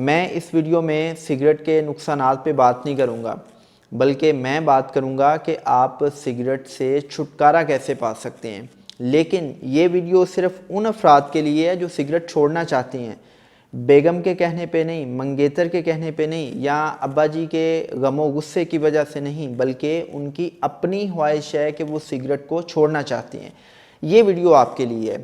میں اس ویڈیو میں سگریٹ کے نقصانات پہ بات نہیں کروں گا، بلکہ میں بات کروں گا کہ آپ سگریٹ سے چھٹکارا کیسے پا سکتے ہیں۔ لیکن یہ ویڈیو صرف ان افراد کے لیے ہے جو سگریٹ چھوڑنا چاہتے ہیں، بیگم کے کہنے پہ نہیں، منگیتر کے کہنے پہ نہیں، یا ابا جی کے غم و غصے کی وجہ سے نہیں، بلکہ ان کی اپنی خواہش ہے کہ وہ سگریٹ کو چھوڑنا چاہتے ہیں۔ یہ ویڈیو آپ کے لیے ہے۔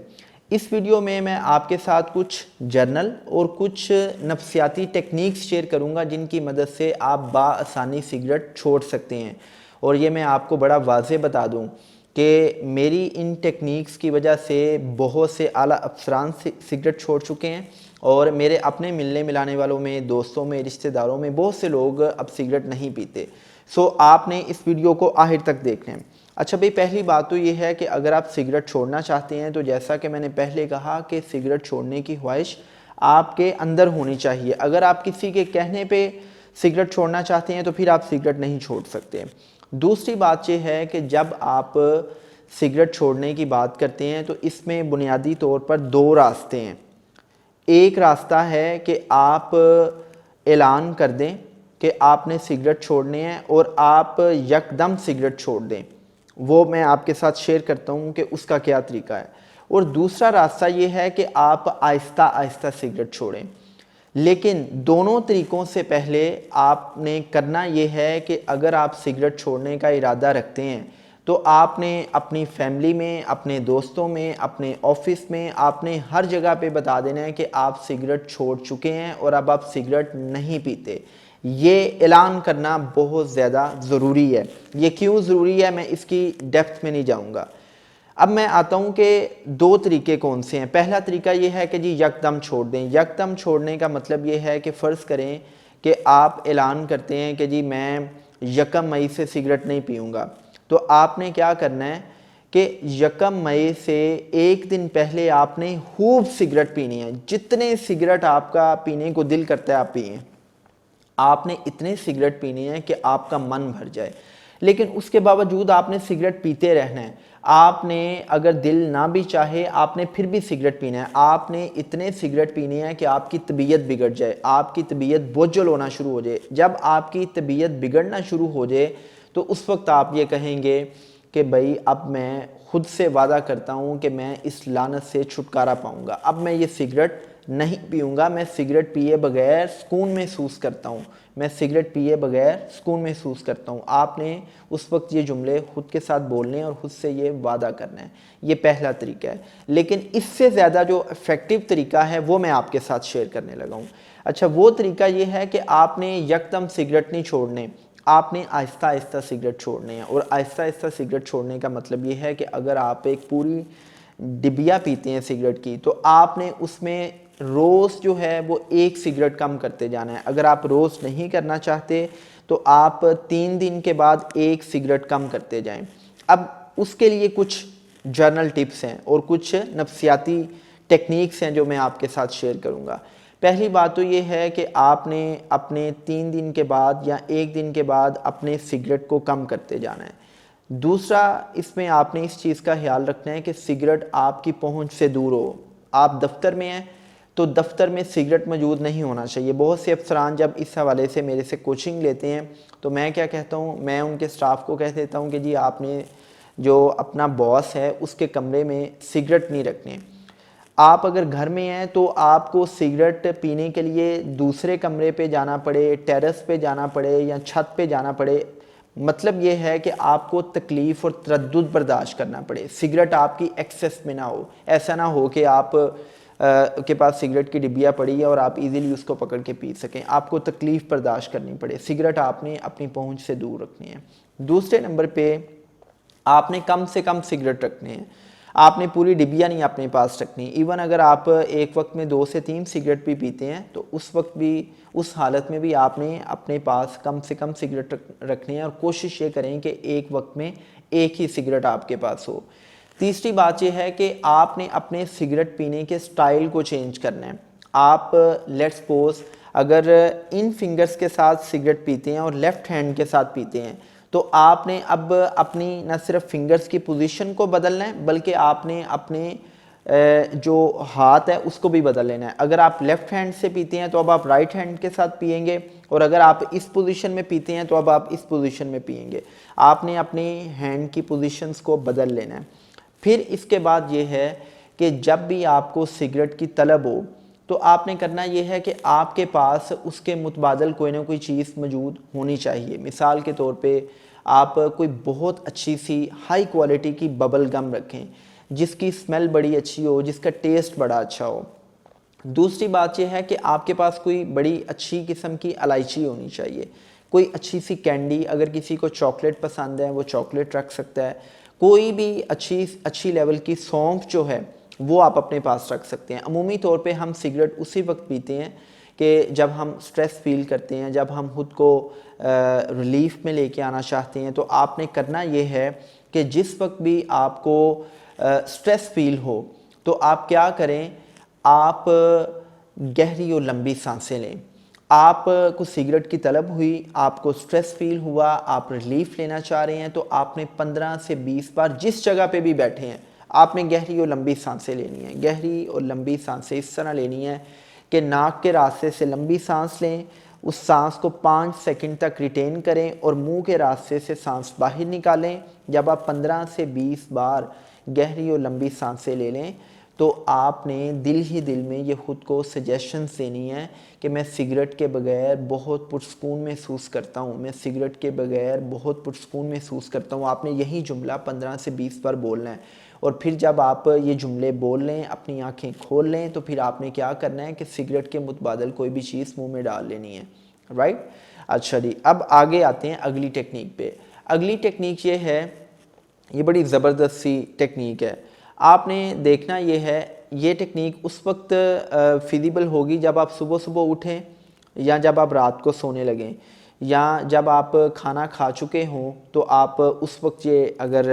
اس ویڈیو میں آپ کے ساتھ کچھ جرنل اور کچھ نفسیاتی ٹیکنیکس شیئر کروں گا جن کی مدد سے آپ بآسانی سگریٹ چھوڑ سکتے ہیں۔ اور یہ میں آپ کو بڑا واضح بتا دوں کہ میری ان ٹیکنیکس کی وجہ سے بہت سے اعلیٰ افسران سگریٹ چھوڑ چکے ہیں، اور میرے اپنے ملنے ملانے والوں میں، دوستوں میں، رشتہ داروں میں بہت سے لوگ اب سگریٹ نہیں پیتے۔ سو آپ نے اس ویڈیو کو آخر تک دیکھنا ہے۔ اچھا بھئی، پہلی بات تو یہ ہے کہ اگر آپ سگریٹ چھوڑنا چاہتے ہیں تو جیسا کہ میں نے پہلے کہا کہ سگریٹ چھوڑنے کی خواہش آپ کے اندر ہونی چاہیے۔ اگر آپ کسی کے کہنے پہ سگریٹ چھوڑنا چاہتے ہیں تو پھر آپ سگریٹ نہیں چھوڑ سکتے۔ دوسری بات یہ ہے کہ جب آپ سگریٹ چھوڑنے کی بات کرتے ہیں تو اس میں بنیادی طور پر دو راستے ہیں۔ ایک راستہ ہے کہ آپ اعلان کر دیں کہ آپ نے سگریٹ چھوڑنے ہیں اور آپ یکدم سگریٹ چھوڑ دیں۔ وہ میں آپ کے ساتھ شیئر کرتا ہوں کہ اس کا کیا طریقہ ہے۔ اور دوسرا راستہ یہ ہے کہ آپ آہستہ آہستہ سگریٹ چھوڑیں۔ لیکن دونوں طریقوں سے پہلے آپ نے کرنا یہ ہے کہ اگر آپ سگریٹ چھوڑنے کا ارادہ رکھتے ہیں تو آپ نے اپنی فیملی میں، اپنے دوستوں میں، اپنے آفس میں، آپ نے ہر جگہ پہ بتا دینا ہے کہ آپ سگریٹ چھوڑ چکے ہیں اور اب آپ سگریٹ نہیں پیتے۔ یہ اعلان کرنا بہت زیادہ ضروری ہے۔ یہ کیوں ضروری ہے میں اس کی ڈیپتھ میں نہیں جاؤں گا۔ اب میں آتا ہوں کہ دو طریقے کون سے ہیں۔ پہلا طریقہ یہ ہے کہ جی یکدم چھوڑ دیں۔ یکدم چھوڑنے کا مطلب یہ ہے کہ فرض کریں کہ آپ اعلان کرتے ہیں کہ جی میں 1 مئی سے سگریٹ نہیں پیوں گا، تو آپ نے کیا کرنا ہے کہ 1 مئی سے ایک دن پہلے آپ نے خوب سگریٹ پینی ہے۔ جتنے سگریٹ آپ کا پینے کو دل کرتا ہے آپ پئیں۔ آپ نے اتنے سگریٹ پینے ہیں کہ آپ کا من بھر جائے، لیکن اس کے باوجود آپ نے سگریٹ پیتے رہنا ہے۔ آپ نے اگر دل نہ بھی چاہے آپ نے پھر بھی سگریٹ پینا ہے۔ آپ نے اتنے سگریٹ پینے ہیں کہ آپ کی طبیعت بگڑ جائے، آپ کی طبیعت بوجھل ہونا شروع ہو جائے۔ جب آپ کی طبیعت بگڑنا شروع ہو جائے تو اس وقت آپ یہ کہیں گے کہ بھئی اب میں خود سے وعدہ کرتا ہوں کہ میں اس لعنت سے چھٹکارا پاؤں گا، اب میں یہ سگریٹ نہیں پیوں گا، میں سگریٹ پیے بغیر سکون محسوس کرتا ہوں، میں سگریٹ پیے بغیر سکون محسوس کرتا ہوں۔ آپ نے اس وقت یہ جملے خود کے ساتھ بولنے اور خود سے یہ وعدہ کرنا ہے۔ یہ پہلا طریقہ ہے، لیکن اس سے زیادہ جو افیکٹو طریقہ ہے وہ میں آپ کے ساتھ شیئر کرنے لگا ہوں۔ اچھا، وہ طریقہ یہ ہے کہ آپ نے یکدم سگریٹ نہیں چھوڑنے، آپ نے آہستہ آہستہ سگریٹ چھوڑنے ہیں۔ اور آہستہ آہستہ سگریٹ چھوڑنے کا مطلب یہ ہے کہ اگر آپ ایک پوری ڈبیا پیتے ہیں سگریٹ کی تو آپ نے اس میں روز جو ہے وہ 1 سگریٹ کم کرتے جانا ہے۔ اگر آپ روز نہیں کرنا چاہتے تو آپ 3 دن کے بعد 1 سگریٹ کم کرتے جائیں۔ اب اس کے لیے کچھ جرنل ٹپس ہیں اور کچھ نفسیاتی ٹیکنیکس ہیں جو میں آپ کے ساتھ شیئر کروں گا۔ پہلی بات تو یہ ہے کہ آپ نے اپنے 3 دن کے بعد یا 1 دن کے بعد اپنے سگریٹ کو کم کرتے جانا ہے۔ دوسرا، اس میں آپ نے اس چیز کا خیال رکھنا ہے کہ سگریٹ آپ کی پہنچ سے دور ہو۔ آپ دفتر میں ہیں تو دفتر میں سگریٹ موجود نہیں ہونا چاہیے۔ بہت سے افسران جب اس حوالے سے میرے سے کوچنگ لیتے ہیں تو میں کیا کہتا ہوں، میں ان کے سٹاف کو کہہ دیتا ہوں کہ جی آپ نے جو اپنا باس ہے اس کے کمرے میں سگریٹ نہیں رکھنے۔ آپ اگر گھر میں ہیں تو آپ کو سگریٹ پینے کے لیے دوسرے کمرے پہ جانا پڑے، ٹیرس پہ جانا پڑے یا چھت پہ جانا پڑے، مطلب یہ ہے کہ آپ کو تکلیف اور تردد برداشت کرنا پڑے۔ سگریٹ آپ کی ایکسیس میں نہ ہو۔ ایسا نہ ہو کہ آپ کے پاس سگریٹ کی ڈبیا پڑی ہے اور آپ ایزیلی اس کو پکڑ کے پی سکیں۔ آپ کو تکلیف برداشت کرنی پڑے۔ سگریٹ آپ نے اپنی پہنچ سے دور رکھنی ہے۔ دوسرے نمبر پہ آپ نے کم سے کم سگریٹ رکھنے ہیں۔ آپ نے پوری ڈبیا نہیں اپنے پاس رکھنی۔ ایون اگر آپ ایک وقت میں 2 سے 3 سگریٹ بھی پیتے ہیں تو اس وقت بھی، اس حالت میں بھی آپ نے اپنے پاس کم سے کم سگریٹ رکھنے ہیں، اور کوشش یہ کریں کہ ایک وقت میں 1 ہی سگریٹ آپ کے پاس ہو۔ تیسری بات یہ ہے کہ آپ نے اپنے سگریٹ پینے کے سٹائل کو چینج کرنا ہے۔ آپ لیٹس سپوز اگر ان فنگرز کے ساتھ سگریٹ پیتے ہیں اور لیفٹ ہینڈ کے ساتھ پیتے ہیں تو آپ نے اب اپنی نہ صرف فنگرز کی پوزیشن کو بدلنا ہے بلکہ آپ نے اپنے जो हाथ है उसको भी बदल लेना है। अगर आप लेफ़्ट हैंड से पीते हैं तो अब आप राइट हैंड के साथ पिएंगे, और अगर आप इस पोजीशन में पीते हैं तो अब आप इस पोजीशन में पिएंगे। आपने अपने हैंड की पोजीशंस को बदल लेना है। फिर इसके बाद ये है कि जब भी आपको सिगरेट की तलब हो तो आपने करना ये है कि आपके पास उसके मुतबादल कोई ना कोई चीज़ मौजूद होनी चाहिए। मिसाल के तौर पे आप कोई बहुत अच्छी सी हाई क्वालिटी की बबल गम रखें जिसकी स्मेल बड़ी अच्छी हो, जिसका टेस्ट बड़ा अच्छा हो। दूसरी बात यह है कि आपके पास कोई बड़ी अच्छी किस्म की इलायची होनी चाहिए, कोई अच्छी सी कैंडी, अगर किसी को चॉकलेट पसंद है वो चॉकलेट रख सकता है, कोई भी अच्छी लेवल की सौंफ जो है वो आप अपने पास रख सकते हैं। अमूमी तौर पे हम सिगरेट उसी वक्त पीते हैं कि जब हम स्ट्रेस फील करते हैं, जब हम खुद को रिलीफ में लेके आना चाहते हैं। तो आपने करना ये है कि जिस वक्त भी आपको स्ट्रेस फील हो तो आप क्या करें, आप गहरी और लंबी सांसें लें। आप को सिगरेट की तलब हुई, आपको स्ट्रेस फील हुआ, आप रिलीफ लेना चाह रहे हैं, तो आपने 15 से 20 बार जिस जगह पे भी बैठे हैं आपने गहरी और लंबी सांसें लेनी है। गहरी और लंबी सांसें इस तरह लेनी है कि नाक के रास्ते से लंबी सांस लें, उस सांस को 5 सेकंड तक रिटेन करें और मुंह के रास्ते से सांस बाहर निकालें। जब आप 15 से 20 बार गहरी और लंबी सांसें ले लें तो आपने दिल ही दिल में ये ख़ुद को सजेशंस देनी है कि मैं सिगरेट के बगैर बहुत पुरस्कून महसूस करता हूँ, मैं सिगरेट के बगैर बहुत पुरस्कून महसूस करता हूँ। आपने यही जुमला 15 से 20 बार बोलना है, और फिर जब आप ये जुमले बोल लें, अपनी आंखें खोल लें, तो फिर आपने क्या करना है कि सिगरेट के मुतबादल कोई भी चीज़ मुंह में डाल लेनी है। राइट, अच्छा जी, अब आगे आते हैं अगली टेक्निक पे। अगली टेक्निक ये है, ये बड़ी ज़बरदस्त सी टेक्निक है। आपने देखना ये है, ये टेक्निक उस वक्त फिजिबल होगी जब आप सुबह सुबह उठें, या जब आप रात को सोने लगें, या जब आप खाना खा चुके हों। तो आप उस वक्त ये अगर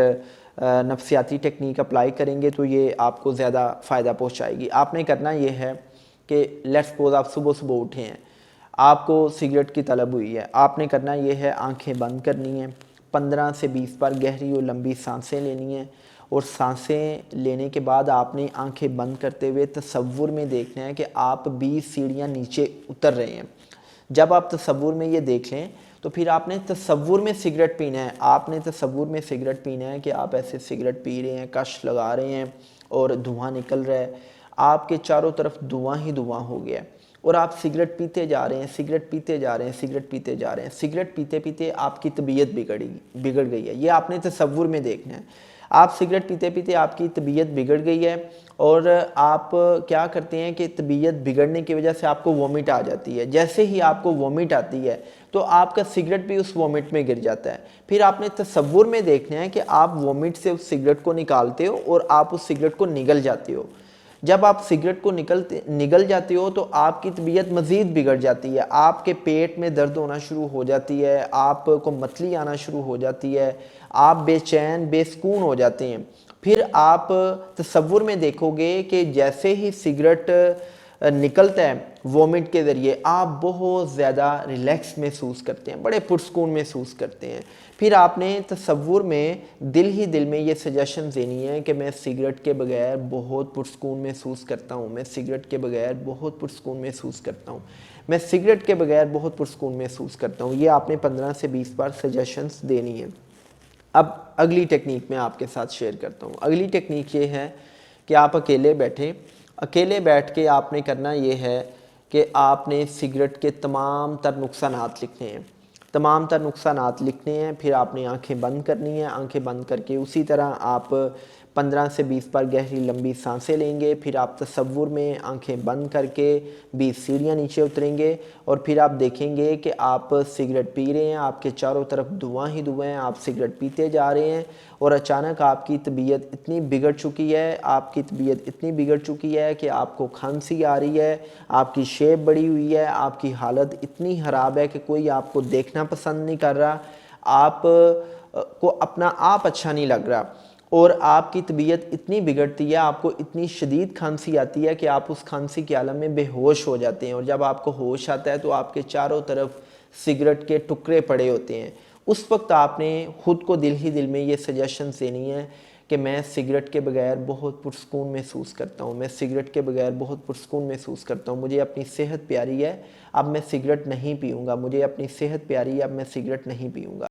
नफ्सियाती टेक्निक अप्लाई करेंगे तो ये आपको ज़्यादा फ़ायदा पहुंचाएगी। आपने करना ये है कि लेट्स सपोज आप सुबह सुबह उठे हैं, आपको सिगरेट की तलब हुई है। आपने करना ये है, आंखें बंद करनी है, 15 से 20 बार गहरी और लंबी सांसें लेनी है, और सांसें लेने के बाद आपने आंखें बंद करते हुए तसव्वुर में देखना है कि आप 20 सीढ़ियाँ नीचे उतर रहे हैं। जब आप तसव्वुर में ये देख लें तो फिर आपने तसव्वुर में सिगरेट पीना है। आपने तसव्वुर में सिगरेट पीना है कि आप ऐसे सिगरेट पी रहे हैं, कश लगा रहे हैं और धुआं निकल रहा है, आपके चारों तरफ धुआं ही धुआं हो गया है, और आप सिगरेट पीते जा रहे हैं, सिगरेट पीते जा रहे हैं, सिगरेट पीते जा रहे हैं। सिगरेट पीते पीते आपकी तबीयत बिगड़ गई है, ये आपने तसव्वुर में देखना है। आप सिगरेट पीते पीते आपकी तबीयत बिगड़ गई है, और आप क्या करते हैं कि तबीयत बिगड़ने की वजह से आपको वॉमिट आ जाती है। जैसे ही आपको वॉमिट आती है तो आपका सिगरेट भी उस वॉमिट में गिर जाता है। फिर आपने तसव्वुर में देखना है कि आप वॉमिट से उस सिगरेट को निकालते हो और आप उस सिगरेट को निगल जाते हो। जब आप सिगरेट को निगल जाते हो तो आपकी तबीयत मज़ीद बिगड़ जाती है, आपके पेट में दर्द होना शुरू हो जाती है, आपको मतली आना शुरू हो जाती है, आप बेचैन बेसुकून हो जाते हैं। फिर आप तसव्वुर में देखोगे कि जैसे ही सिगरेट निकलता है वोमिट के ज़रिए, आप बहुत ज़्यादा रिलैक्स महसूस करते हैं, बड़े पुरस्कून महसूस करते हैं। फिर आपने तसव्वुर में दिल ही दिल में ये सजेशन देनी है कि मैं सिगरेट के बगैर बहुत पुरस्कून महसूस करता हूँ, मैं सिगरेट के बगैर बहुत पुरस्कून महसूस करता हूँ, मैं सिगरेट के बगैर बहुत पुरस्कून महसूस करता हूँ। ये आपने 15 से 20 बार सजेशंस देनी है। अब अगली टेक्निक मैं आपके साथ शेयर करता हूँ। अगली टेक्निक ये है कि आप अकेले बैठें, अकेले बैठ के आपने करना ये है कि आपने सिगरेट के तमाम तर नुकसानात लिखने हैं, तमाम तर नुकसानात लिखने हैं। फिर आपने आंखें बंद करनी है, आंखें बंद करके उसी तरह आप 15 से 20 बार गहरी लंबी सांसें लेंगे। फिर आप तसव्वुर में आंखें बंद करके 20 सीढ़ियाँ नीचे उतरेंगे, और फिर आप देखेंगे कि आप सिगरेट पी रहे हैं, आपके चारों तरफ धुआं ही धुआं है, आप सिगरेट पीते जा रहे हैं, और अचानक आपकी तबीयत इतनी बिगड़ चुकी है, आपकी तबीयत इतनी बिगड़ चुकी है कि आपको खांसी आ रही है, आपकी शेप बढ़ी हुई है, आपकी हालत इतनी ख़राब है कि कोई आपको देखना पसंद नहीं कर रहा, आप को अपना आप अच्छा नहीं लग रहा, और आपकी तबीयत इतनी बिगड़ती है, आपको इतनी शदीद खांसी आती है कि आप उस खांसी के आलम में बेहोश हो जाते हैं। और जब आपको होश आता है तो आपके चारों तरफ सिगरेट के टुकड़े पड़े होते हैं। उस वक्त आपने ख़ुद को दिल ही दिल में ये सजेशन देनी है کہ میں سگریٹ کے بغیر بہت پرسکون محسوس کرتا ہوں، میں سگریٹ کے بغیر بہت پرسکون محسوس کرتا ہوں، مجھے اپنی صحت پیاری ہے، اب میں سگریٹ نہیں پیوں گا، مجھے اپنی صحت پیاری ہے، اب میں سگریٹ نہیں پیوں گا۔